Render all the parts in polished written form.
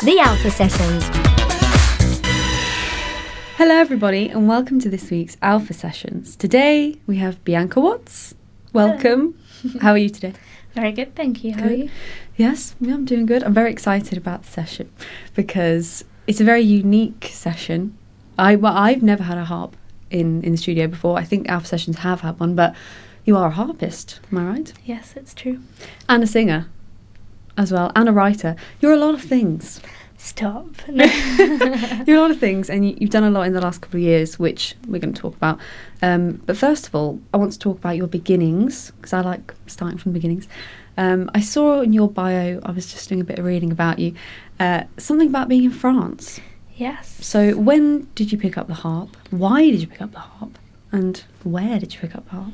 The Alpha Sessions. Hello everybody and welcome to this week's Alpha Sessions. Today we have Bianca Watts. Welcome. How are you today? Very good, thank you. How are you? Yes, I'm doing good. I'm very excited about the session because it's a very unique session. I've never had a harp in the studio before. I think Alpha Sessions have had one, but you are a harpist, am I right? Yes, it's true. And a singer as well, and a writer. You're a lot of things. Stop. You're a lot of things, and you've done a lot in the last couple of years, which we're going to talk about. But first of all, I want to talk about your beginnings, because I like starting from the beginnings. I saw in your bio, I was just doing a bit of reading about you, something about being in France. Yes. So when did you pick up the harp? Why did you pick up the harp? And where did you pick up the harp?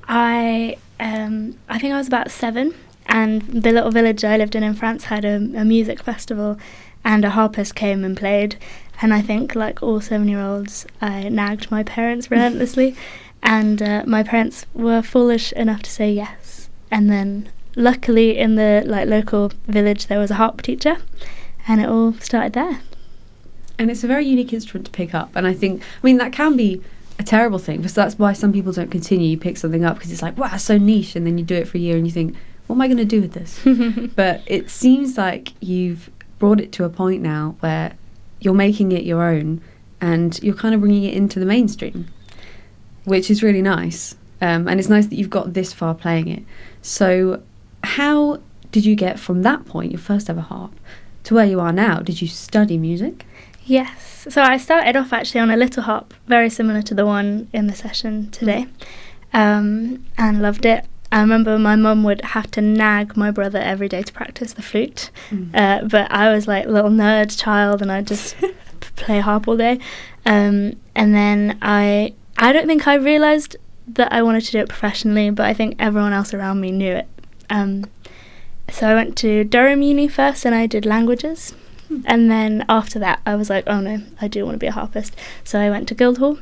I think I was about 7, and the little village I lived in France had a music festival, and a harpist came and played. And I think, like all 7-year-olds, I nagged my parents relentlessly, and my parents were foolish enough to say yes. And then, luckily, in the local village, there was a harp teacher, and it all started there. And it's a very unique instrument to pick up, and I mean, that can be a terrible thing, because that's why some people don't continue. You pick something up because it's like, wow, it's so niche, and then you do it for a year and you think, what am I going to do with this? But it seems like you've brought it to a point now where you're making it your own, and you're kind of bringing it into the mainstream, which is really nice. And it's nice that you've got this far playing it. So how did you get from that point, your first ever harp, to where you are now? Did you study music? Yes. So I started off actually on a little harp, very similar to the one in the session today, and loved it. I remember my mum would have to nag my brother every day to practice the flute, but I was like a little nerd child, and I'd just play harp all day. And then I don't think I realised that I wanted to do it professionally, but I think everyone else around me knew it. So I went to Durham Uni first, and I did languages. And then after that, I was like, oh no, I do want to be a harpist. So I went to Guildhall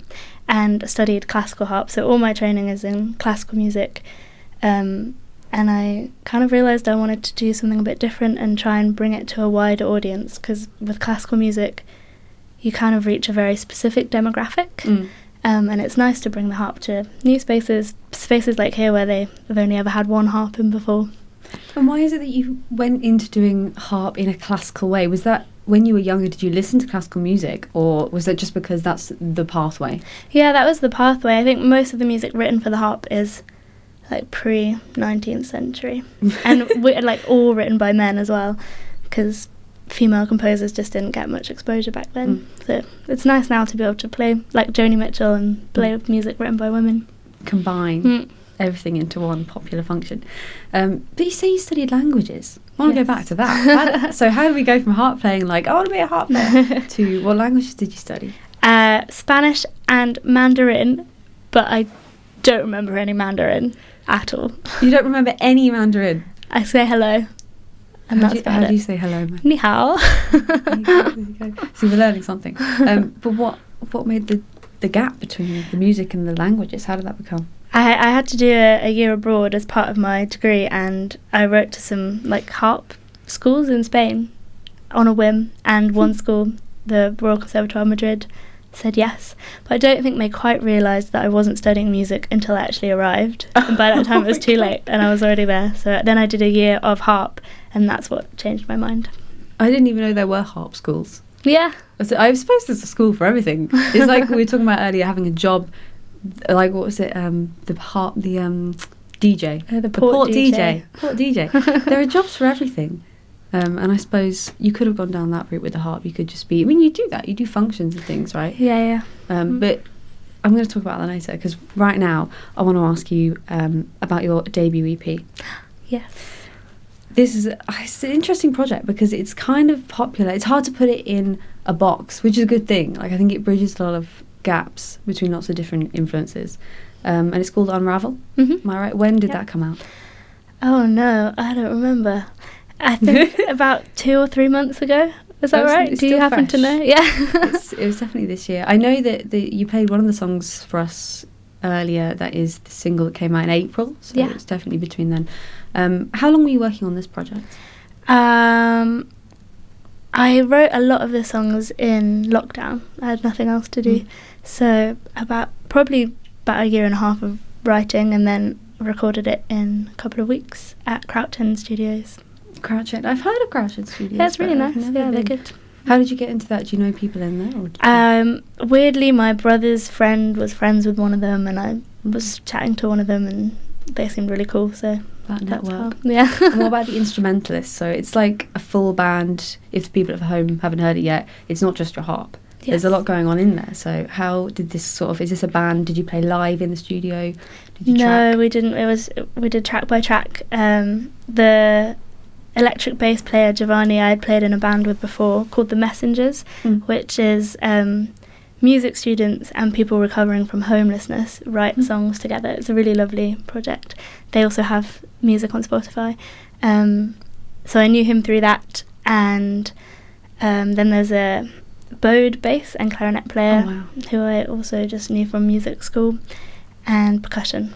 and studied classical harp. So all my training is in classical music. And I kind of realised I wanted to do something a bit different and try and bring it to a wider audience, because with classical music, you kind of reach a very specific demographic. And it's nice to bring the harp to new spaces like here where they've only ever had one harp in before. And why is it that you went into doing harp in a classical way? Was that when you were younger, did you listen to classical music, or was that just because that's the pathway? Yeah, that was the pathway. I think most of the music written for the harp is like pre-19th century. And all written by men as well, because female composers just didn't get much exposure back then. So it's nice now to be able to play like Joni Mitchell and play music written by women. Combine everything into one popular function. But you say you studied languages. I want to go back to that. So how do we go from harp playing, like, I want to be a harp player, to what languages did you study? Spanish and Mandarin, but I don't remember any Mandarin at all. You don't remember any Mandarin? I say hello. And how do you say hello? Ni hao. There you go. So we're learning something. But what made the gap between the music and the languages? How did that become? I had to do a year abroad as part of my degree, and I wrote to some harp schools in Spain on a whim, and one school, the Royal Conservatoire Madrid, said yes. But I don't think they quite realised that I wasn't studying music until I actually arrived. And by that time it was too late, and I was already there. So then I did a year of harp, and that's what changed my mind. I didn't even know there were harp schools. Yeah. I suppose there's a school for everything. It's like we were talking about earlier, having a job, like what was it? The DJ, the port DJ. Port DJ. There are jobs for everything. And I suppose you could have gone down that route with the harp. You could just be, I mean, you do that. You do functions and things, right? Yeah. But I'm going to talk about that later, because right now I want to ask you about your debut EP. Yes. It's an interesting project because it's kind of popular. It's hard to put it in a box, which is a good thing. Like, I think it bridges a lot of gaps between lots of different influences. And it's called Unravel. Am I right? When did that come out? Oh, no, I don't remember. I think about 2 or 3 months ago. Is that right? Do you happen to know? Yeah. It was definitely this year. I know that you played one of the songs for us earlier. That is the single that came out in April. So yeah. It's definitely between then. How long were you working on this project? I I wrote a lot of the songs in lockdown. I had nothing else to do. So probably about a year and a half of writing, and then recorded it in a couple of weeks at Croughton Studios. Crouchton. I've heard of Crouchton Studios. Yeah, it's really nice. Yeah, they're good. How did you get into that? Do you know people in there? Or Weirdly, my brother's friend was friends with one of them, and I was chatting to one of them, and they seemed really cool, so that network. Yeah. And what about the instrumentalists? So it's like a full band. If the people at home haven't heard it yet, it's not just your harp. Yes. There's a lot going on in there. So how did this is this a band? Did you play live in the studio? Did you track? We didn't. We did track by track. The electric bass player Giovanni I had played in a band with before called The Messengers, which is music students and people recovering from homelessness write songs together. It's a really lovely project. They also have music on Spotify. So I knew him through that, and then there's a bowed bass and clarinet player who I also just knew from music school, and percussion.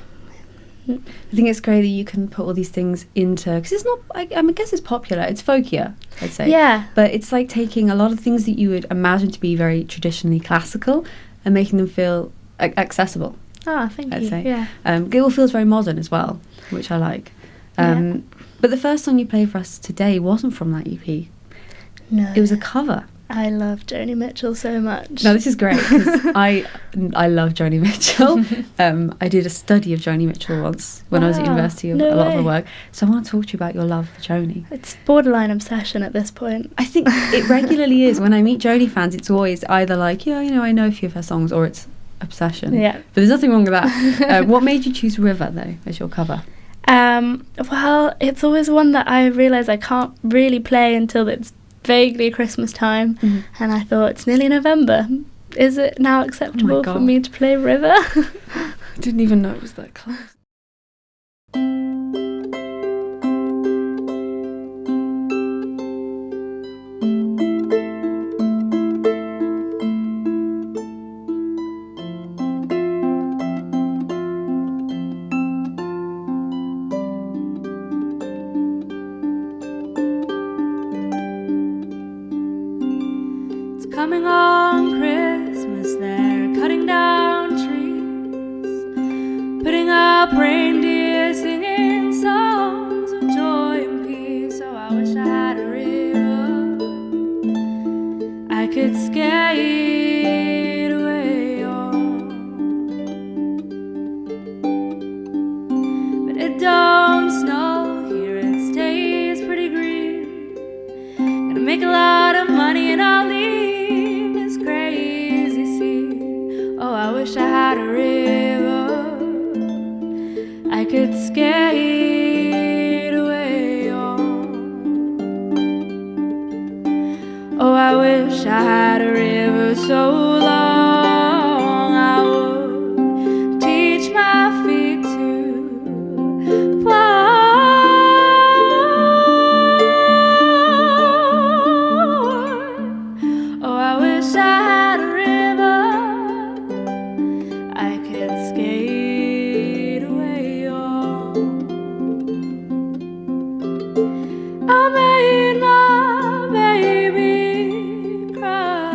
I think it's great that you can put all these things into, because it's not, I guess it's popular, it's folkier, I'd say. Yeah. But it's like taking a lot of things that you would imagine to be very traditionally classical and making them feel accessible. Oh, thank I'd you. say. Yeah. It all feels very modern as well, which I like. But the first song you played for us today wasn't from that EP. No. It was a cover. I love Joni Mitchell so much. No, this is great, because I love Joni Mitchell. I did a study of Joni Mitchell once when I was at university, a lot of her work. So I want to talk to you about your love for Joni. It's borderline obsession at this point. I think it regularly is. When I meet Joni fans, it's always either like, I know a few of her songs, or it's obsession. Yeah. But there's nothing wrong with that. What made you choose River, though, as your cover? Well, it's always one that I realise I can't really play until it's vaguely Christmas time, and I thought, it's nearly November. Is it now acceptable for me to play River? I didn't even know it was that close. Coming on Christmas, they're cutting down trees, putting up reindeer, singing songs of joy and peace. Oh, I wish I had a river I could skate away on, but it don't snow here, it stays pretty green. Gonna make a lot of money and I'll leave crazy sea. Oh, I wish I had a river I could skate away on. Oh, I wish I had a river so long I would teach my feet to fly. Oh, I wish I had a river I could skate away on. I made my baby cry.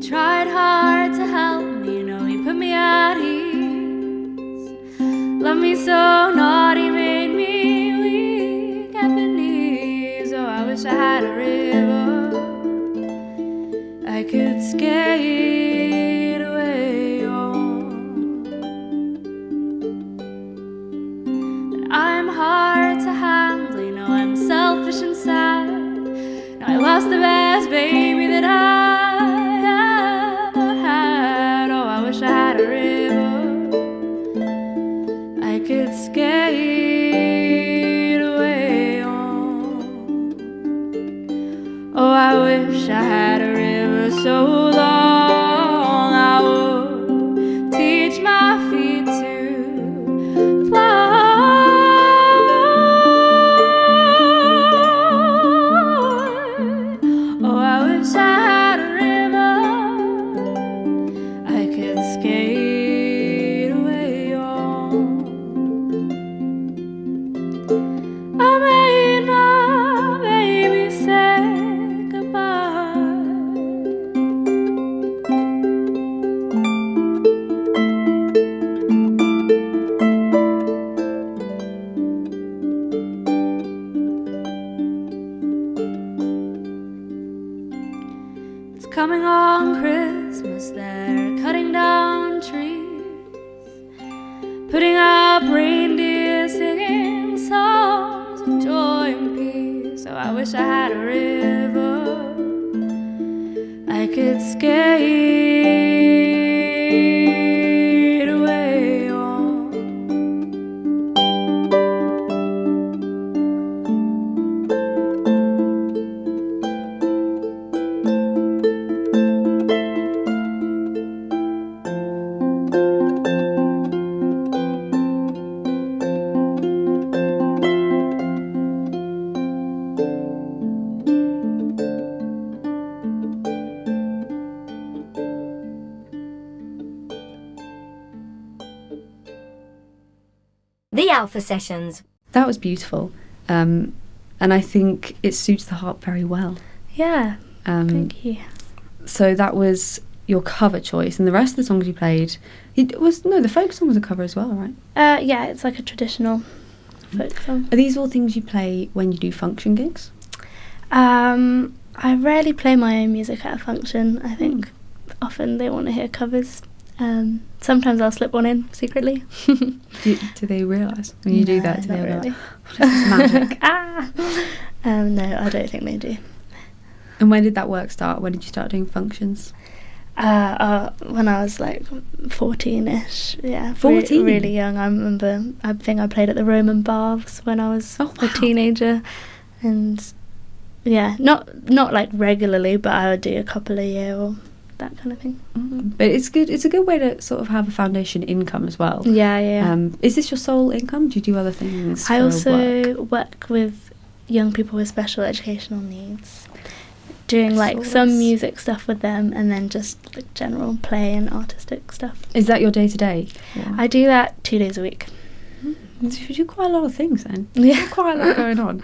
Tried hard to help me, no, he put me at ease. Loved me so naughty, made me weak at the knees. Oh, I wish I had a river I could skate away on. But I'm hard to handle, you know, I'm selfish and sad. Now I lost the best baby that I wish I had a river I could skate away on. Oh, I wish I had a river so long putting up reindeer singing songs of joy and peace. So I wish I had a river I could skate away on. The Alpha Sessions. That was beautiful. And I think it suits the harp very well. Yeah, thank you. So that was your cover choice, and the rest of the songs you played, the folk song was a cover as well, right? Yeah, it's like a traditional folk song. Are these all things you play when you do function gigs? I rarely play my own music at a function. I think often they want to hear covers. Sometimes I'll slip one in secretly. Do they realise when you do that? Do not they go, really. "Oh, this is magic"? No, I don't think they do. And when did that work start? When did you start doing functions? When I was like 14-ish, yeah. 14? Really young. I think I played at the Roman Baths when I was a teenager. And yeah, not like regularly, but I would do a couple a year or that kind of thing. But it's good. It's a good way to sort of have a foundation income as well. Yeah. Is this your sole income? Do you do other things? I for also work? work with young people with special educational needs, doing like So some nice. music stuff with them, and then just like general play and artistic stuff. Is that your day to day? I do that 2 days a week. So you do quite a lot of things then. Yeah. Quite a lot going on.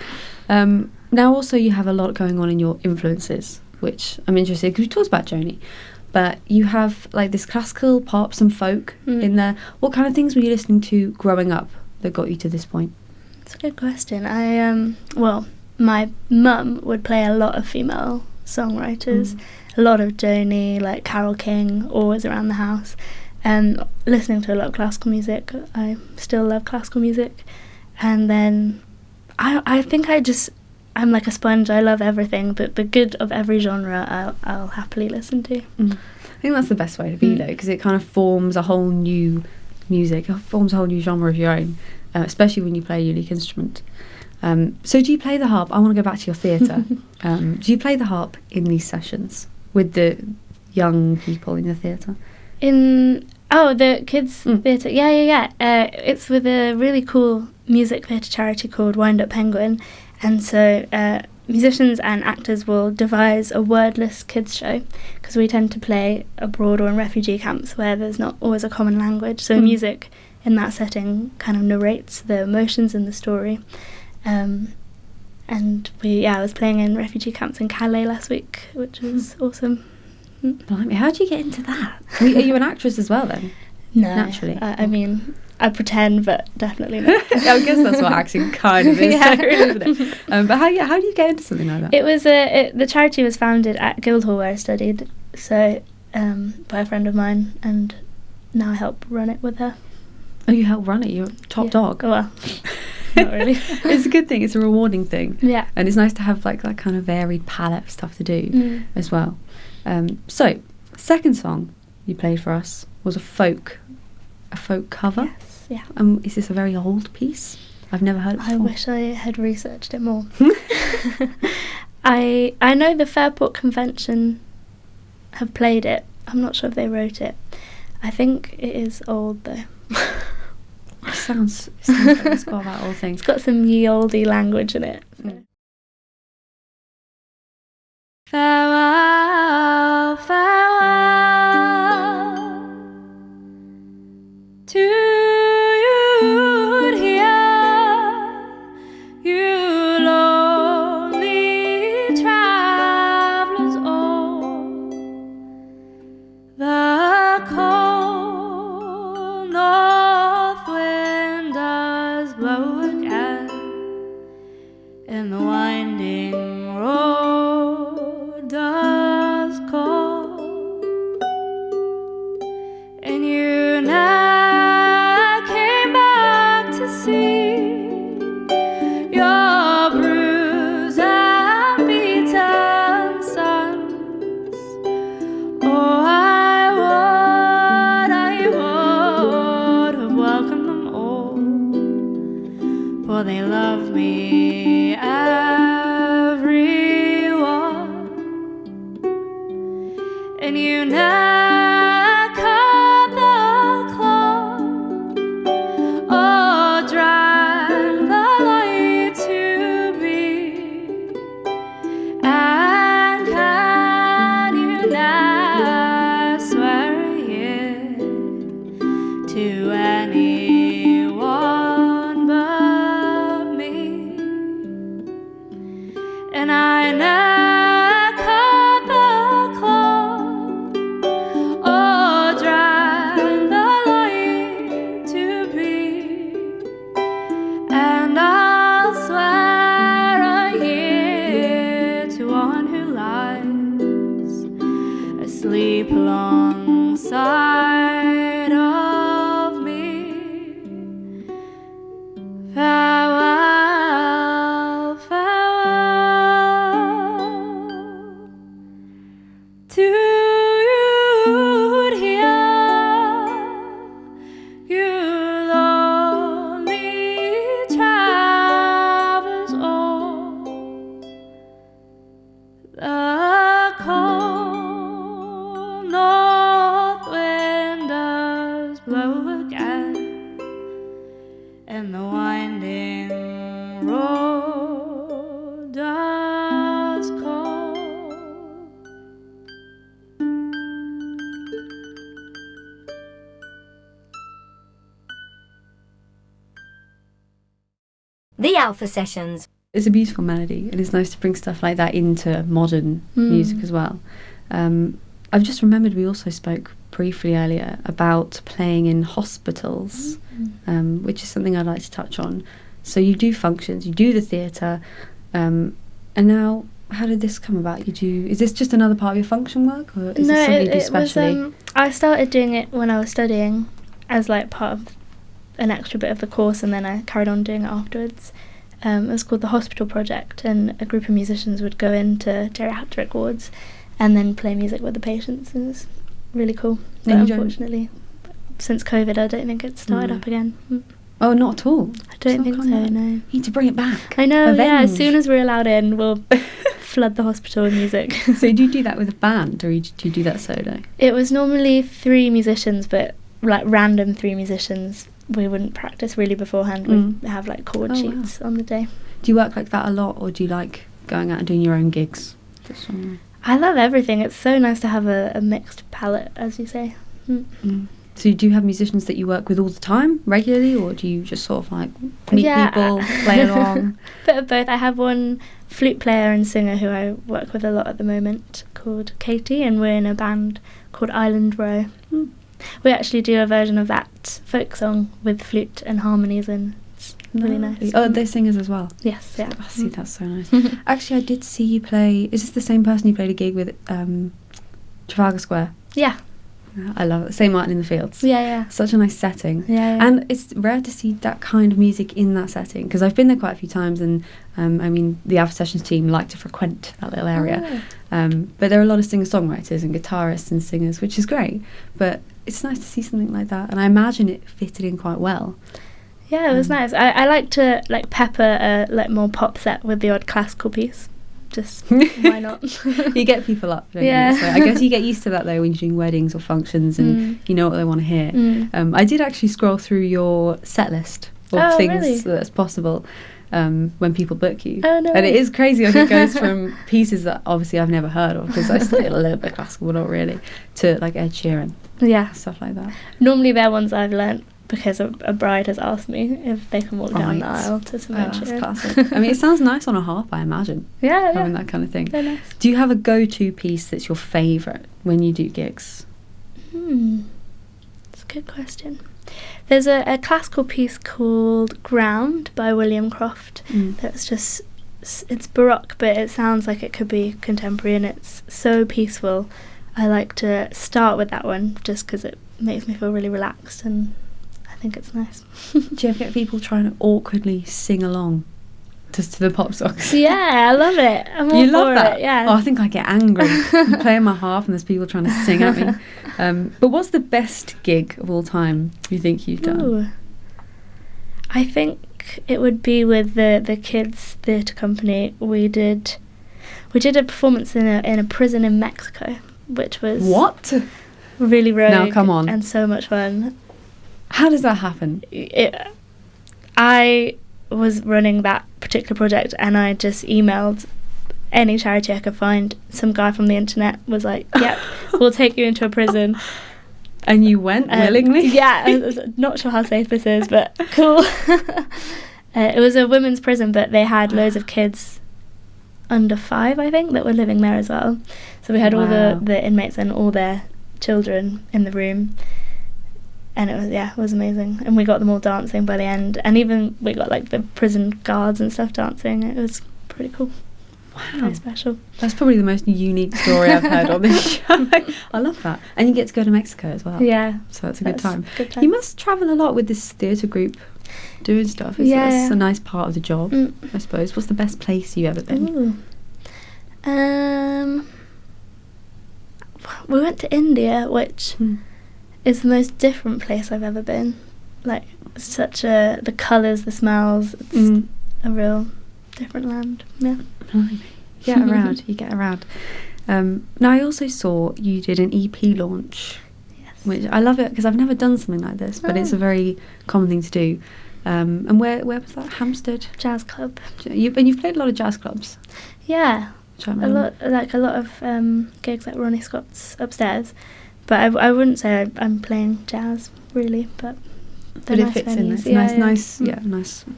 Now also you have a lot going on in your influences, which I'm interested because we talked about Joni, but you have like this classical, pop, some folk in there. What kind of things were you listening to growing up that got you to this point? That's a good question. My mum would play a lot of female songwriters, a lot of Joni, like Carole King, always around the house, and listening to a lot of classical music. I still love classical music. And then I think I'm like a sponge. I love everything, but the good of every genre I'll happily listen to. I think that's the best way to be though, because it kind of forms a whole new music, it forms a whole new genre of your own, especially when you play a unique instrument. So do you play the harp? I want to go back to your theatre. Do you play the harp in these sessions with the young people in the theatre? The kids' theatre. Yeah. It's with a really cool music theatre charity called Wind Up Penguin. And so musicians and actors will devise a wordless kids show, because we tend to play abroad or in refugee camps where there's not always a common language. So music in that setting kind of narrates the emotions in the story. And I was playing in refugee camps in Calais last week, which was awesome. Blimey, how do you get into that? Are you an actress as well then? No, Naturally. I mean, I pretend, but definitely not. I guess that's what acting kind of is, Yeah. isn't it? But how do you get into something like that? It was the charity was founded at Guildhall where I studied, so by a friend of mine, and now I help run it with her. Oh, you help run it. You're top dog. Well, not really. It's a good thing. It's a rewarding thing. Yeah. And it's nice to have like that kind of varied palette of stuff to do as well. So, second song you played for us was a folk cover. Yes, yeah. Is this a very old piece? I've never heard it before. I wish I had researched it more. I know the Fairport Convention have played it. I'm not sure if they wrote it. I think it is old though. It sounds like it's got that old thing. It's got some ye oldie language in it. So. Farewell, farewell to you here, you lonely travelers all. The cold north wind does blow again, and the winding road does call, and you now came me everyone, and you never cut the clock or drank the light to be. And can you now swear a year to anyone but me? And I never cut the clock or drank the light to be. And I'll swear a year to one who lies asleep alongside of me. Farewell, farewell to you here, you lonely travelers all. The cold north wind does blow again, and the winding road does call. The Alpha Sessions. It's a beautiful melody, and it's nice to bring stuff like that into modern music as well. I've just remembered we also spoke briefly earlier about playing in hospitals, which is something I'd like to touch on. So you do functions, you do the theatre, and now how did this come about? Is this just another part of your function work, or is this something you do specially? I started doing it when I was studying as like part of an extra bit of the course, and then I carried on doing it afterwards. It was called the Hospital Project, and a group of musicians would go into geriatric wards and then play music with the patients. It was really cool. But unfortunately, since COVID, I don't think it's started up again. Oh, not at all? I don't think so, no. You need to bring it back. I know, Avenge. yeah. As soon as we're allowed in, we'll flood the hospital with music. So do you do that with a band, or do you do that solo? It was normally 3 musicians, but like random 3 musicians. We wouldn't practice really beforehand. We'd have like chord sheets on the day. Do you work like that a lot, or do you like going out and doing your own gigs? I love everything. It's so nice to have a mixed palette, as you say. So do you have musicians that you work with all the time, regularly, or do you just sort of like meet people, play along? Bit of both. I have one flute player and singer who I work with a lot at the moment called Katie, and we're in a band called Wroe. We actually do a version of that folk song with flute and harmonies, and it's really nice. Oh, they're singers as well? Yes, yeah. Oh, see, that's so nice. Actually, I did see you play... Is this the same person you played a gig with Trafalgar Square? Yeah. I love it. St. Martin in the Fields. Yeah. Such a nice setting. Yeah. And it's rare to see that kind of music in that setting, because I've been there quite a few times, and I mean, the Alpha Sessions team like to frequent that little area. But there are a lot of singer-songwriters and guitarists and singers, which is great. But it's nice to see something like that, and I imagine it fitted in quite well. Yeah, it was nice. I like to like pepper a like more pop set with the odd classical piece. Just why not? You get people up, don't Yeah. you? So I guess you get used to that though when you're doing weddings or functions, and you know what they want to hear. I did actually scroll through your set list of things that's possible when people book you. Oh, no. And it is crazy. Like, it goes from pieces that obviously I've never heard of, because I studied a little bit classical, but not really, to like Ed Sheeran. Yeah. Stuff like that. Normally they're ones I've learnt because a bride has asked me if they can walk down the aisle to some Ed Sheeran. That's classic. I mean, it sounds nice on a harp, I imagine. Yeah. Having that kind of thing. They're nice. Do you have a go-to piece that's your favourite when you do gigs? That's a good question. There's a classical piece called Ground by William Croft that's just, it's baroque, but it sounds like it could be contemporary, and it's so peaceful. I like to start with that one just because it makes me feel really relaxed, and I think it's nice. Do you ever get people trying to awkwardly sing along just to the pop songs? Yeah, I love it. I'm all You love for that? it, yeah. Oh, I think I get angry. I'm playing my harp and there's people trying to sing at me. But what's the best gig of all time you think you've done? Ooh. I think think it would be with the kids theatre company. We did a performance in a prison in Mexico, which was What? really rogue. Now, come on. And so much fun. How does that happen? I was running that particular project, and I just emailed any charity I could find. Some guy from the internet was like, "Yep, we'll take you into a prison." And you went willingly? Yeah, I was not sure how safe this is, but cool. It was a women's prison, but they had loads of kids under 5, I think, that were living there as well. So we had all the inmates and all their children in the room. And it was amazing. And we got them all dancing by the end. And even we got like the prison guards and stuff dancing. It was pretty cool. Wow. Very special. That's probably the most unique story I've heard on this show. I love that. And you get to go to Mexico as well. Yeah. So that's a good time. Good time. You must travel a lot with this theatre group doing stuff. It's a nice part of the job, I suppose. What's the best place you've ever been? We went to India, which is the most different place I've ever been. Like, the colours, the smells, it's a real different land. Yeah. You get around. Now, I also saw you did an EP launch. Yes. Which I love it because I've never done something like this, but it's a very common thing to do. And where was that? Hampstead Jazz club. You've played a lot of jazz clubs. Yeah. A lot of gigs like Ronnie Scott's upstairs, but I wouldn't say I'm playing jazz really, but it nice fits venues. in there. Nice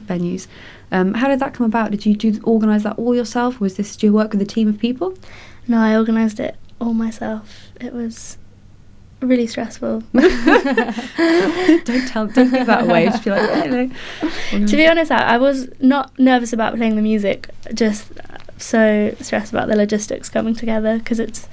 venues. How did that come about? Did you organise that all yourself? Did you work with a team of people? No, I organised it all myself. It was really stressful. Don't give that away. Just be like, To be honest, I was not nervous about playing the music, just so stressed about the logistics coming together, because it's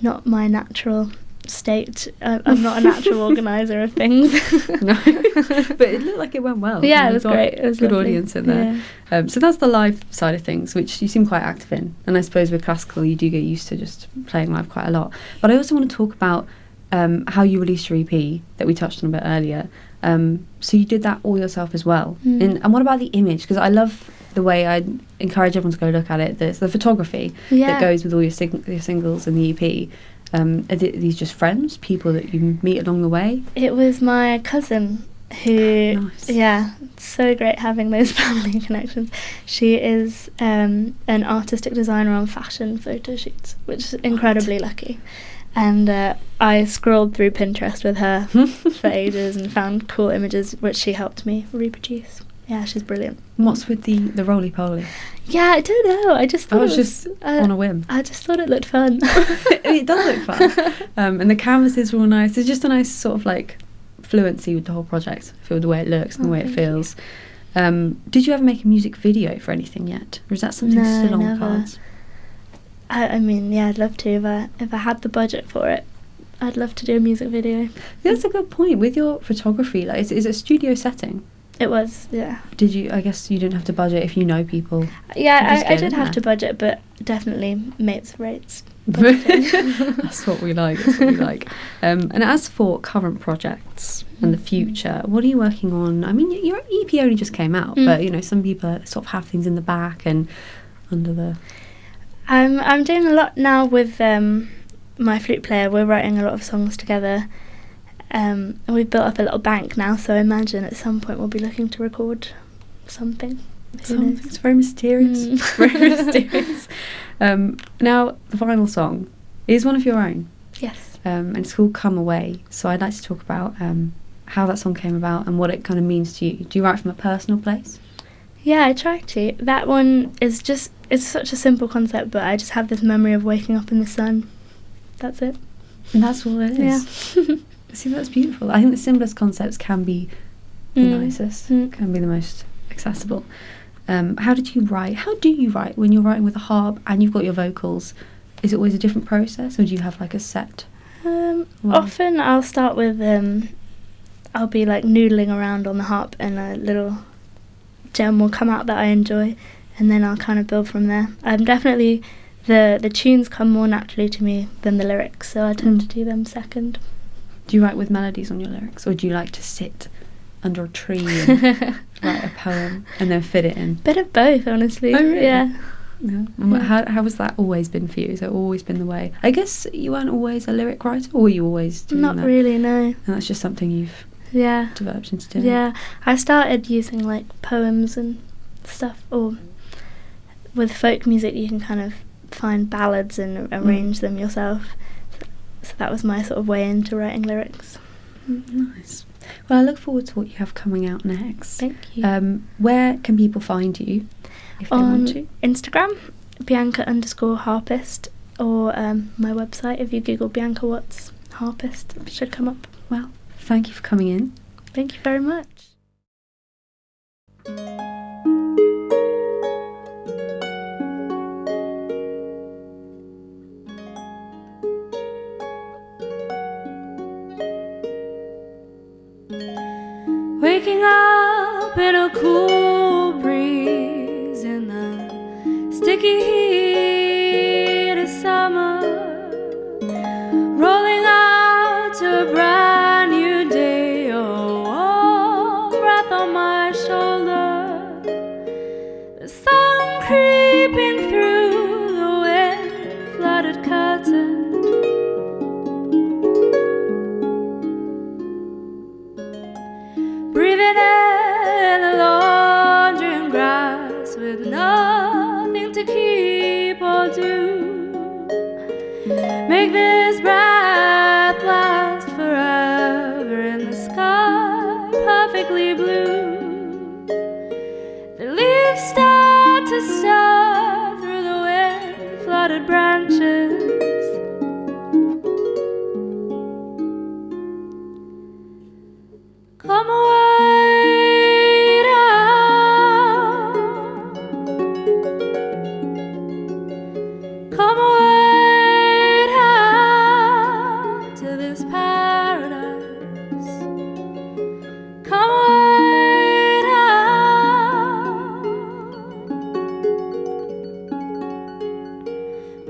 not my natural state. I'm not a natural organizer of things. No, but it looked like it went well. Yeah, it was great. It was good lovely. audience in there. So that's the live side of things, which you seem quite active in. And I suppose with classical, you do get used to just playing live quite a lot. But I also want to talk about how you released your EP that we touched on a bit earlier. So you did that all yourself as well. And what about the image? Because I love the way I encourage everyone to go look at it. There's the photography that goes with all your singles and the EP. Are these just friends, people that you meet along the way? It was my cousin who, nice. Yeah, it's so great having those family connections. She is an artistic designer on fashion photo shoots, which is incredibly lucky. And I scrolled through Pinterest with her for ages and found cool images, which she helped me reproduce. Yeah, she's brilliant. What's with the roly-poly? Yeah, I don't know. I just thought it was just on a whim. I just thought it looked fun. It does look fun. And the canvases were all nice. There's just a nice sort of like fluency with the whole project. I feel the way it looks and the way it feels. Did you ever make a music video for anything yet? Or is that something still on the cards? I mean, yeah, I'd love to. If I had the budget for it, I'd love to do a music video. That's a good point. With your photography, like, is it a studio setting? It was, yeah. Did you? I guess you didn't have to budget if you know people. Yeah, I did have to budget, but definitely mates rates. That's what we like. And as for current projects and the future, what are you working on? I mean, your EP only just came out, but some people sort of have things in the back and under the. I'm doing a lot now with my flute player. We're writing a lot of songs together. And we've built up a little bank now, so I imagine at some point we'll be looking to record something. It's very mysterious. Very mysterious. Now, the final song is one of your own. Yes. And it's called Come Away. So I'd like to talk about how that song came about and what it kind of means to you. Do you write from a personal place? Yeah, I try to. That one is it's such a simple concept, but I just have this memory of waking up in the sun. That's it. And that's all it is. Yeah. See, that's beautiful. I think the simplest concepts can be the nicest, can be the most accessible. How do you write when you're writing with a harp and you've got your vocals? Is it always a different process, or do you have like a set? Often I'll start with I'll be like noodling around on the harp and a little gem will come out that I enjoy, and then I'll kind of build from there. Definitely the tunes come more naturally to me than the lyrics, so I tend to do them second. Do you write with melodies on your lyrics, or do you like to sit under a tree and write a poem and then fit it in? Bit of both, honestly. Oh, really? Yeah. Yeah. How has that always been for you? Has it always been the way? I guess you weren't always a lyric writer, or were you always doing Not that? really, no. And that's just something you've Yeah. developed into doing? Yeah. I started using like poems and stuff, or with folk music you can kind of find ballads and arrange them yourself. So that was my sort of way into writing lyrics. Nice. Well, I look forward to what you have coming out next. Thank you. Where can people find you if they On want to? Instagram, Bianca_harpist, or my website, if you Google Bianca Watts harpist, it should come up. Well, thank you for coming in. Thank you very much. Waking up in a cool breeze in the sticky heat of summer, rolling out to a brand new day. Oh, breath on my shoulder, the sun creeping through the wind-flooded curtain. Breathing in the laundry and grass with nothing to keep or do. Make this breath last forever in the sky, perfectly blue. The leaves start to stir through the wind-flooded branches. Come away down, come away down to this paradise. Come away down,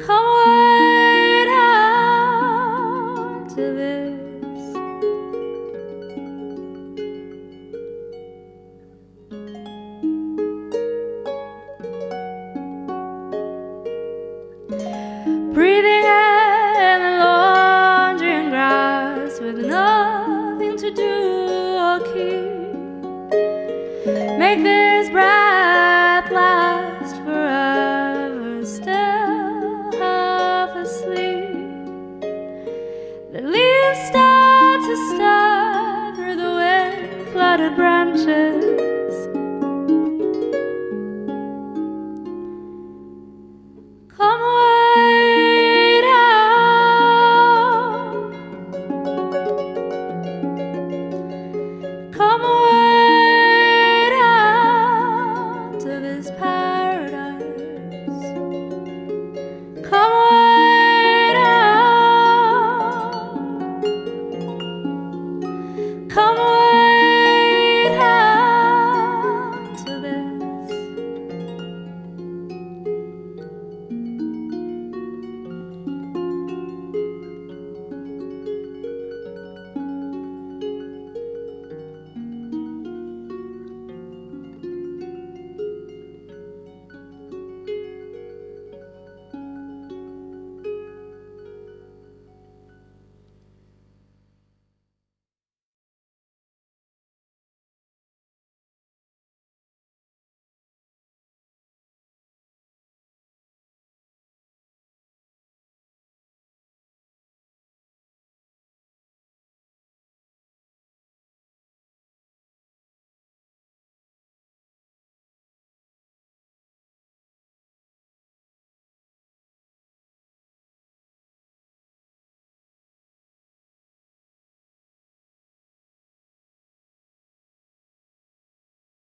come away down to this. Breathing in the laundry and grass with nothing to do or keep. Make this breath last forever, still half asleep. The leaves start to stir through the wind-flooded branches.